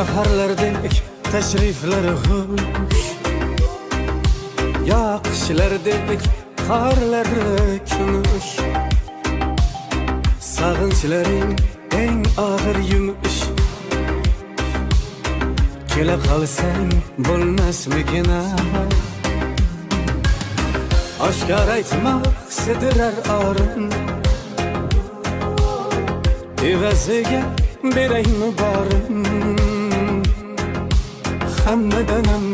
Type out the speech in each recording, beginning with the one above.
Baharlardek teşrifleri hoş, yağışlardek karları kumuş. Sağınçların en ağır yumuş. Kele kalsan bulmaz mı günah? Aşkar aytmak sidirer ağrım. Evaziga beraymi borim? Hammadanam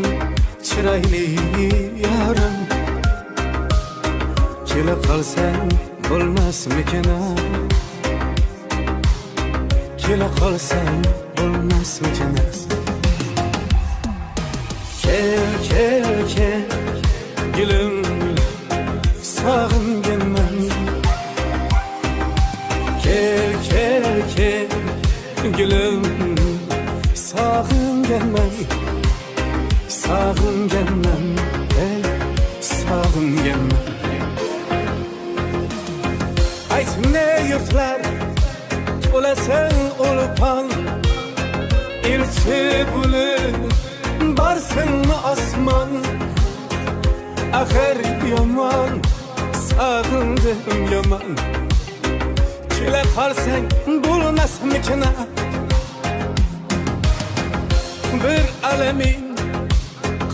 chiroyli yorim. Kela qolsang bo'lmasmikin? Kela qolsang bo'lmasmikin? Kel, kel, kel gülüm, sog'inganman. Kel, kel, kel gülüm, sog'inganman. Sog'inganman, ey sog'inganman. Ayt ne yurtlar to'lasan ulpan, elchi bo'lib borsinmi osmon. Axir yomon sog'indim yomon. Kela qolsang bo'lmasmikin? Bir alamin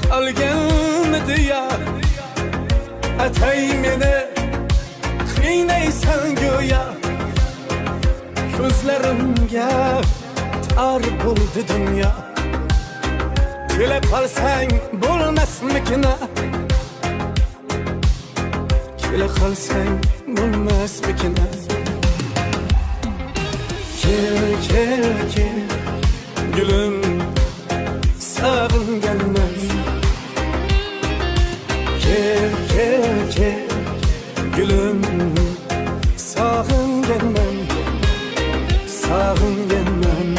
qolganmidi ya? Atay meni qiynaysan go'yo. Ko'zlarimga tor bo'ldi dunyo. Kela qolsang bo'lmasmikin? Kela qolsang bo'lmasmikin? Kel, kel, kel gülüm, sog'inganman. Kel, kel, kel gülüm, sog'inganman. Sog'inganman,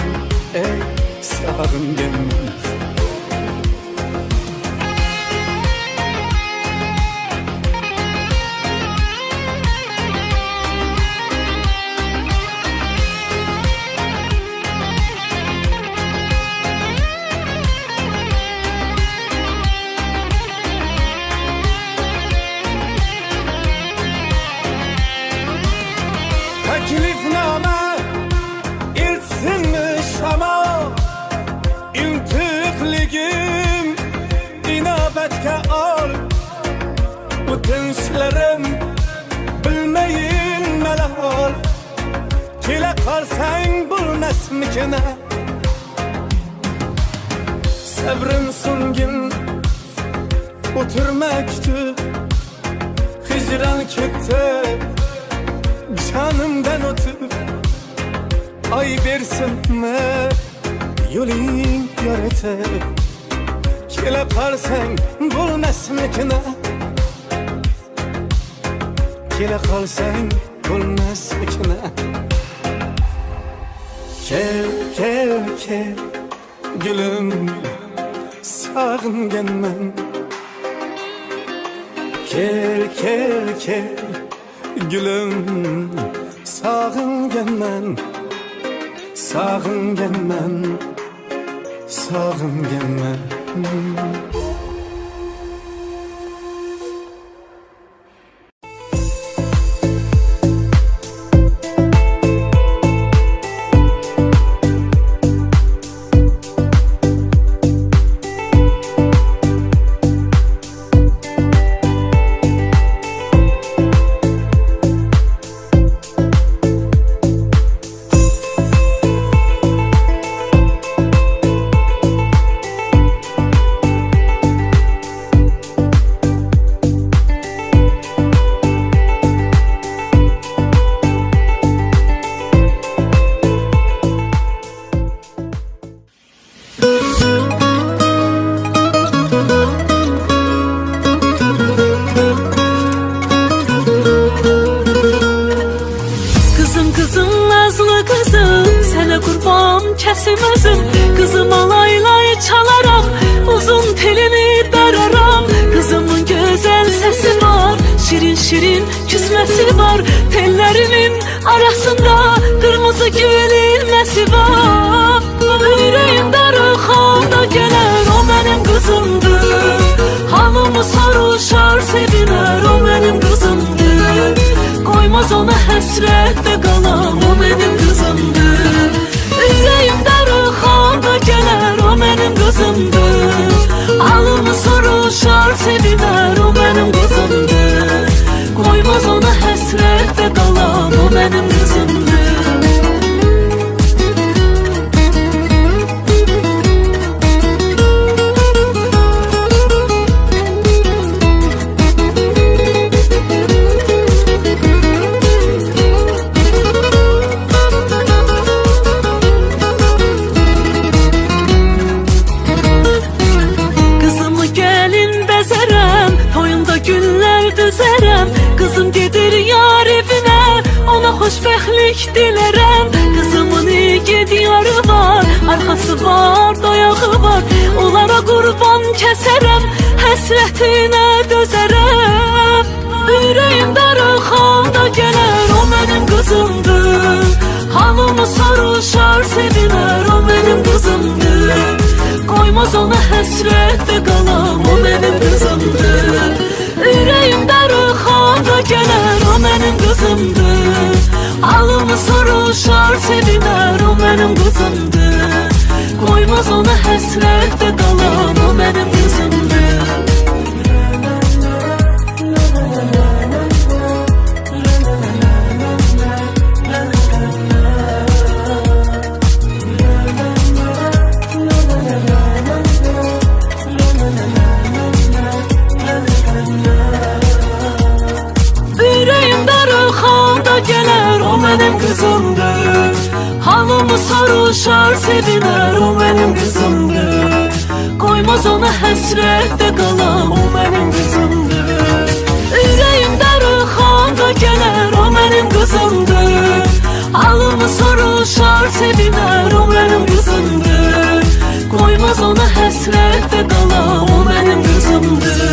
ey sog'inganman. Teklifname ilsinmi Şam'a? İntiqligim inobatga ol. O'tinchlarim bilmayin malol. Kela qolsang bo'lmasmikin? Sabrim so'ngin o'tirmakdi. Hijron ketdi canımdan o'tib. Ay bersinmi yo'ling yoritib? Kela qolsang bo'lmasmikin? Kela qolsang bo'lmasmikin? Kel, kel, kel gülüm, sog'inganman. Kel, kel, kel gülüm, sog'inganman. Sog'inganman, sog'inganman. Kesilmezim kızım, alaylay çalaram, uzun telini dararam. Kızımın güzel sesi var, şirin şirin küsmesi var. Tellerimin arasında kırmızı gül ilmesi var. Yüreğim darı kızımdır. Halımı soruşar seviner, o benim kızımdır. Koymaz ona həsrətdə qalan, o benim kızımdır. Ürəyimdə rıxanda gələr, o benim kızımdır. Halımı soruşar seviner, o benim kızımdır. Koymaz ona həsrətdə qalan, o benim kızımdır. Kızım gedir yar evine, ona hoşbəxtlik dilərəm. Kızımın igid yarı var, arxası var, dayağı var. Onlara qurban kəsərəm, həsrətinə dözərəm. Ürəyimdə rıxanda gələr, o mənim qızımdır. Halımı soruşar sevilər, o mənim qızımdır. Koymaz ona həsrətdə qalan, o mənim qızımdır. Ürəyimdə rıxanda gələr, o mənim qızımdır. Halımı soruşar sevilər, o mənim qızımdır. Koymaz ona həsrətdə qalan, o mənim qızımdır. Gələr, o mənim qızımdır. Halımı soruşar sevilər, o mənim qızımdır. Koymaz ona həsrətdə qalan, o mənim qızımdır. Ürəyimdə rıxanda gələr, o mənim qızımdır. Halımı soruşar sevilər, o mənim qızımdır. Koymaz ona həsrətdə qalan, o mənim qızımdır.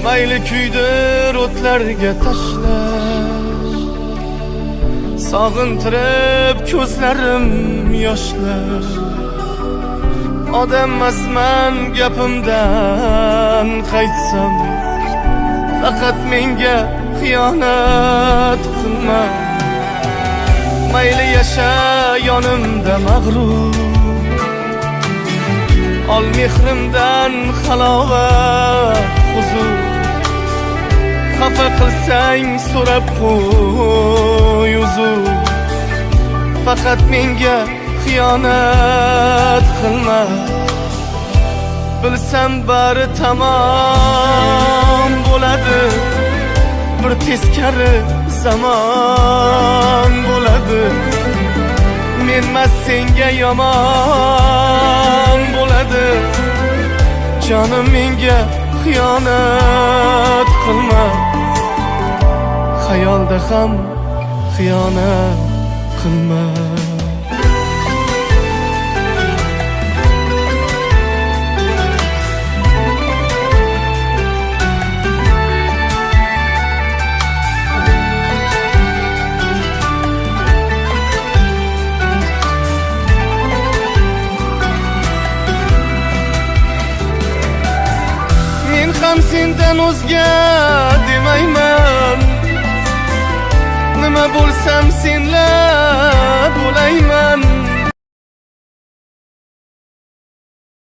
Mayli kuydir o'tlarga tashlash, sog'intirib ko'zlarim yoshlar. Odammasman gapimdan qaytsam, faqat menga xiyonat qilma. Mayli yasha yonimda mag'rur, ol mehrimdan halovat huzur. xafa qilsang so'rab qo'y uzr. Faqat menga xiyonat qilma. Bilsam bari tamom bo'ladi. Bir teskari zamon bo'ladi. Menmas senga yomon bo'ladi. Jonim menga xiyonat qilma. Xayolda ham xiyonat qilma. Men ham sendan o'zga demayman. Nima bo'lsam senla bo'layman.